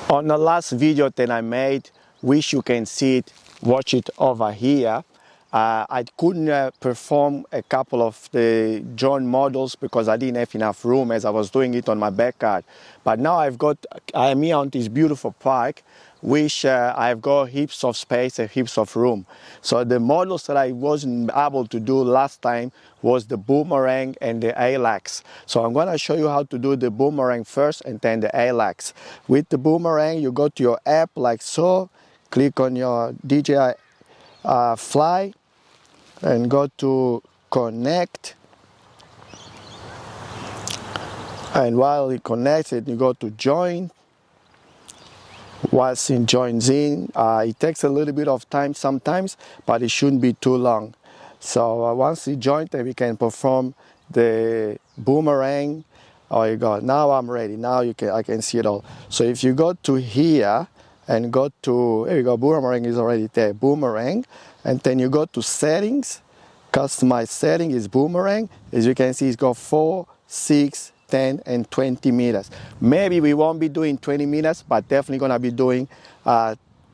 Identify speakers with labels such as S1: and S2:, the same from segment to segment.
S1: On the last video that I made, wish you can see it, watch it over here. I couldn't perform a couple of the drone models because I didn't have enough room as I was doing it on my backyard. But now I am here on this beautiful park, which I've got heaps of space and heaps of room. So the models that I wasn't able to do last time was the Boomerang and the Helix. So I'm gonna show you how to do the Boomerang first and then the Helix. With the Boomerang, you go to your app like so, click on your DJI Fly, and go to connect, and while it connects it, you go to join. Once it joins in, it takes a little bit of time sometimes, but it shouldn't be too long. So once it joins, then we can perform the Boomerang. Oh, you go. Now I'm ready. Now I can see it all. So if you go to here and go to, here you go, Boomerang is already there, Boomerang, and then you go to settings. Customize setting is Boomerang. As you can see, it's got 4, 6, 10, and 20 meters. Maybe we won't be doing 20 meters, but definitely gonna be doing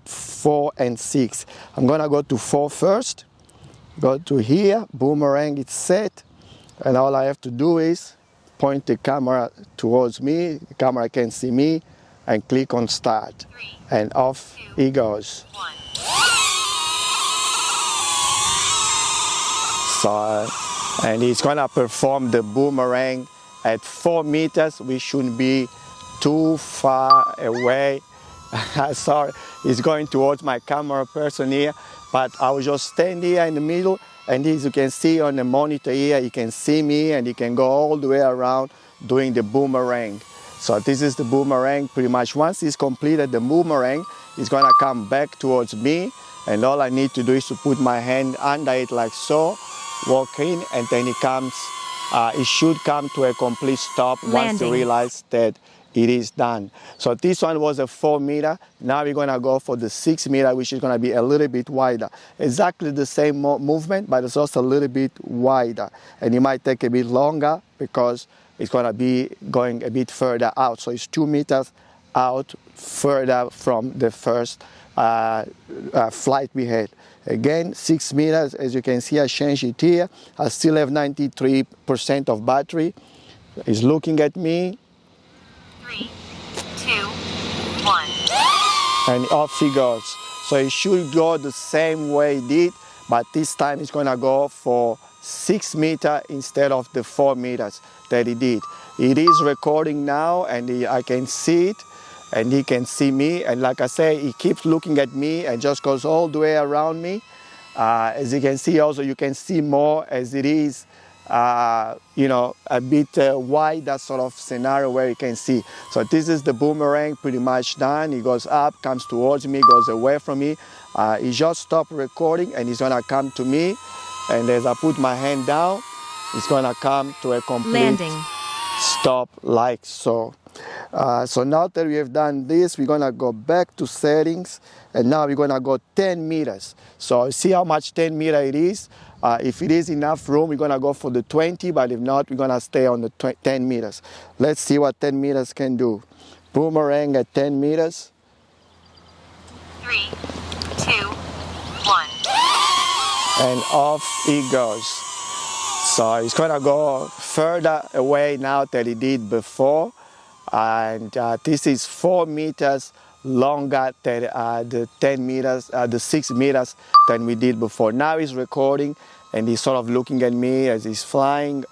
S1: 4 and 6. I'm gonna go to 4 first. Go to here, Boomerang is set, and all I have to do is point the camera towards me. The camera can see me, and click on start,
S2: 3,
S1: and off
S2: 2,
S1: he goes.
S2: 1.
S1: So, and he's gonna perform the Boomerang at 4 meters. We shouldn't be too far away. Sorry, he's going towards my camera person here, but I will just stand here in the middle, and as you can see on the monitor here, you can see me, and you can go all the way around doing the Boomerang. So this is the Boomerang. Pretty much once he's completed the Boomerang, he's gonna come back towards me, and all I need to do is to put my hand under it like so, walk in, and then it should come to a complete stop once you realize that it is done. So this one was a 4 meter. Now we're gonna go for the 6 meter, which is gonna be a little bit wider. Exactly the same movement, but it's also a little bit wider. And it might take a bit longer because it's gonna be going a bit further out. So it's 2 meters out further from the first flight we had. Again, 6 meters, as you can see, I changed it here. I still have 93% of battery. He's looking at me.
S2: 3, 2, 1.
S1: And off he goes. So it should go the same way it did, but this time it's gonna go for 6 meters instead of the 4 meters that he did. It is recording now, and I can see it, and he can see me, and like I say, he keeps looking at me and just goes all the way around me. As you can see also, you can see more as it is, you know, a bit wider sort of scenario where you can see. So this is the Boomerang pretty much done. He goes up, comes towards me, goes away from me. He just stopped recording, and he's gonna come to me, and as I put my hand down, it's gonna come to a complete stop like so. So now that we have done this, we're gonna go back to settings, and now we're gonna go 10 meters. So see how much 10 meter it is. If it is enough room, we're gonna go for the 20, but if not, we're gonna stay on the 10 meters. Let's see what 10 meters can do. Boomerang at 10 meters.
S2: 3, 2, 1.
S1: And off he goes. So he's gonna go further away now than he did before. And this is 4 meters longer than the 10 meters, the 6 meters than we did before. Now he's recording, and he's sort of looking at me as he's flying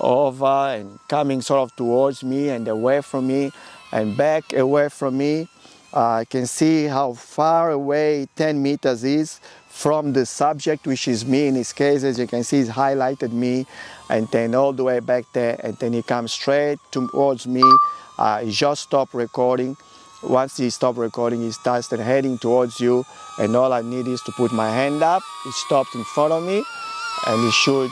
S1: over and coming sort of towards me and away from me and back away from me. I can see how far away 10 meters is from the subject, which is me in his case. As you can see, he's highlighted me, and then all the way back there, and then he comes straight towards me. He just stopped recording. Once he stopped recording, he starts heading towards you, and all I need is to put my hand up. He stopped in front of me, and he should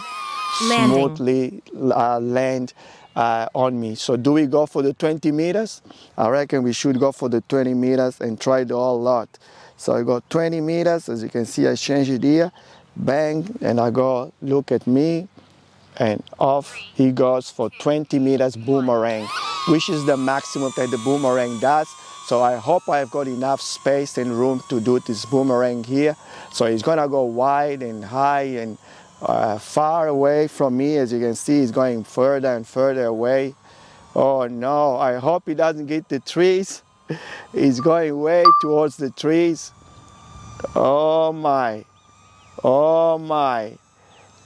S1: smoothly land on me. So do we go for the 20 meters? I reckon we should go for the 20 meters and try the whole lot. So I got 20 meters, as you can see, I changed it here, bang, and I go, look at me, and off he goes for 20 meters Boomerang, which is the maximum that the Boomerang does. So I hope I've got enough space and room to do this boomerang here. So it's gonna go wide and high and far away from me. As you can see, it's going further and further away. Oh no, I hope it doesn't get the trees. It's going way towards the trees. Oh my, oh my,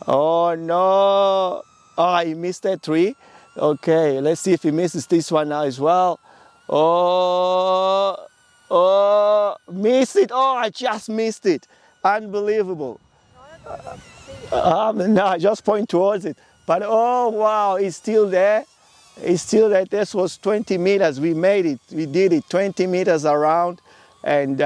S1: oh no. Oh, he missed that tree. Okay, let's see if he misses this one now as well. Oh, oh, missed it. Oh, I just missed it. Unbelievable. No, I just point towards it. But oh wow, it's still there. It's still there. This was 20 meters. We made it. We did it 20 meters around. And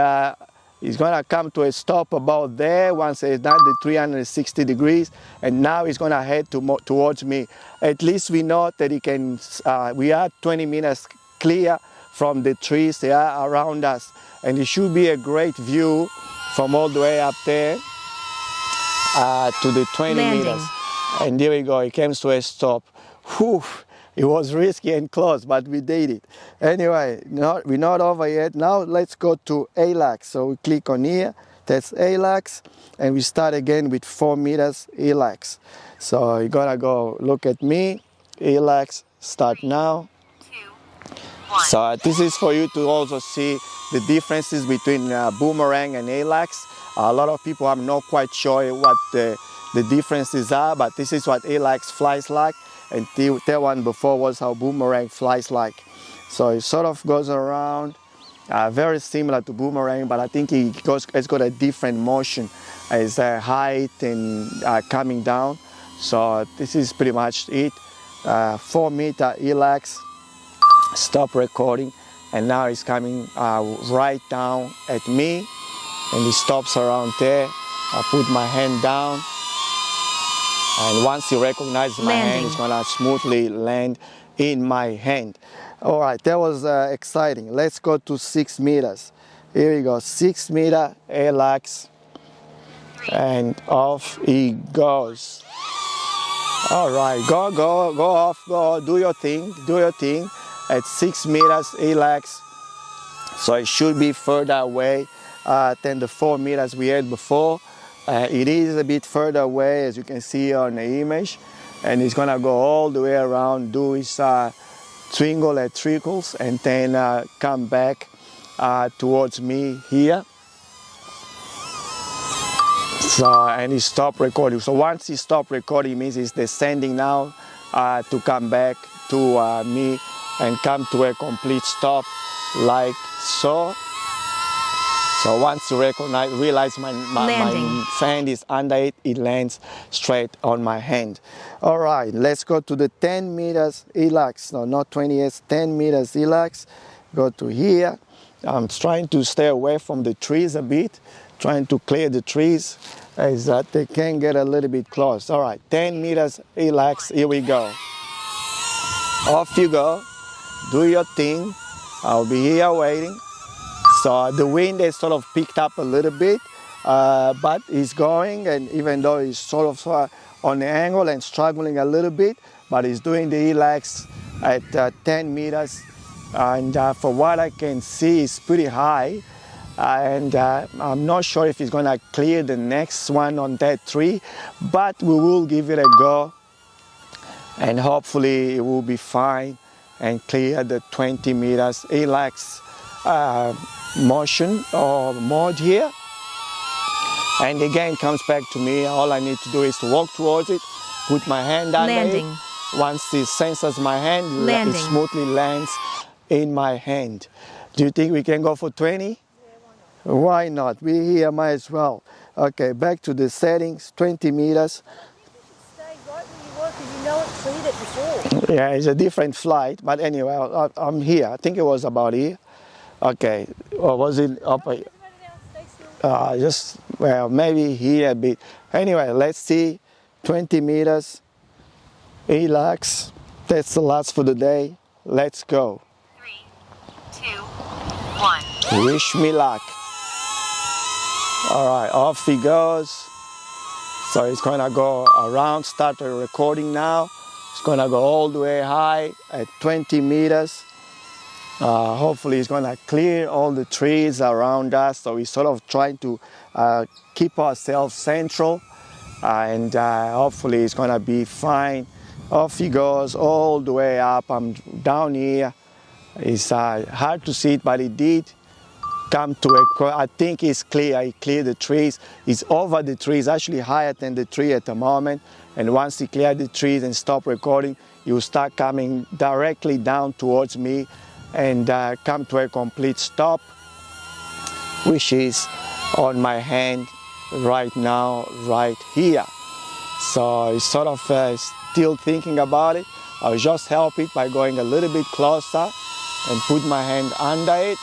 S1: it's gonna come to a stop about there once it's done the 360 degrees. And now it's gonna head towards me. At least we know that it can, we are 20 meters clear from the trees they are around us. And it should be a great view from all the way up there to the 20 meters. And there we go, it came to a stop. Whew. It was risky and close, but we did it. Anyway, we're not over yet. Now let's go to Helix. So we click on here, that's Helix, and we start again with 4 meters Helix. So you're gonna go look at me, Helix, start now.
S2: 2, 1.
S1: So this is for you to also see the differences between Boomerang and Helix. A lot of people are not quite sure what the differences are, but this is what Helix flies like. And that one before was how Boomerang flies like. So it sort of goes around, very similar to Boomerang, but I think it's got a different motion. It's height and coming down. So this is pretty much it. 4 meter Helix, stop recording, and now it's coming right down at me, and it stops around there. I put my hand down. And once you recognize my hand, it's gonna smoothly land in my hand. All right, that was exciting. Let's go to 6 meters. Here we go, 6 meter Helix, and off he goes. All right, go off, go, do your thing, at 6 meters Helix. So it should be further away than the 4 meters we had before. It is a bit further away, as you can see on the image, and it's gonna go all the way around, do his twinkle and trickles, and then come back towards me here. So, and he stopped recording. So once he stopped recording, it means he's descending now to come back to me and come to a complete stop, like so. So once you realize my hand is under it, it lands straight on my hand. All right, let's go to the 10 meters Helix. No, not 20, it's 10 meters Helix. Go to here. I'm trying to stay away from the trees a bit, trying to clear the trees, is that they can get a little bit close. All right, 10 meters Helix, here we go. Off you go, do your thing. I'll be here waiting. So the wind has sort of picked up a little bit, but it's going, and even though it's sort of on the angle and struggling a little bit, but he's doing the Helix at 10 meters. And for what I can see, it's pretty high. And I'm not sure if he's gonna clear the next one on that tree, but we will give it a go. And hopefully it will be fine and clear the 20 meters Helix motion or mode here. And again, comes back to me. All I need to do is to walk towards it, put my hand under it. Once it senses my hand, it smoothly lands in my hand. Do you think we can go for 20? Yeah, why not? We here, might as well. Okay, back to the settings, 20 meters.
S3: Stay right where you were, because you know it cleared it before.
S1: Yeah, it's a different flight, but anyway, I'm here. I think it was about here. Okay, or was it up? Just, well, maybe here a bit. Anyway, let's see, 20 meters, Helix. That's the last for the day. Let's go.
S2: 3, 2, 1.
S1: Wish me luck. All right, off he goes. So it's gonna go around, start the recording now. It's gonna go all the way high at 20 meters. Hopefully it's gonna clear all the trees around us, so we're sort of trying to keep ourselves central, and hopefully it's gonna be fine. Off he goes all the way up. I'm down here. It's hard to see it, but it did come to I think it's clear. He cleared the trees. It's over the trees, actually higher than the tree at the moment. And once he cleared the trees and stop recording, he will start coming directly down towards me and come to a complete stop, which is on my hand right now, right here. So he's sort of still thinking about it. I'll just help it by going a little bit closer and put my hand under it.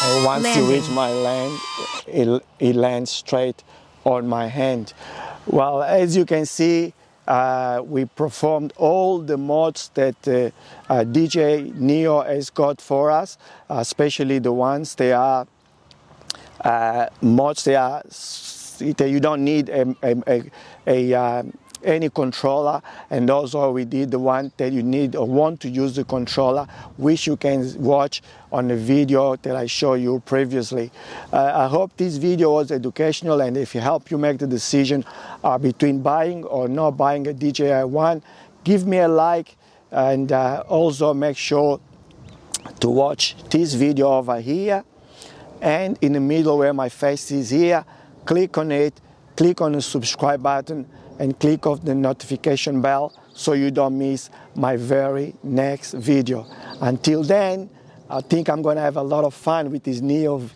S1: And once he reaches my land, it lands straight on my hand. Well, as you can see, we performed all the mods that DJI NEO has got for us, especially the ones they are mods. They are you don't need any controller, and also we did the one that you need or want to use the controller, which you can watch on the video that I showed you previously. I hope this video was educational, and if it helped you make the decision between buying or not buying a DJI One, give me a like, and also make sure to watch this video over here, and in the middle where my face is here, click on it, click on the subscribe button, and click off the notification bell so you don't miss my very next video. Until then, I think I'm going to have a lot of fun with this NEO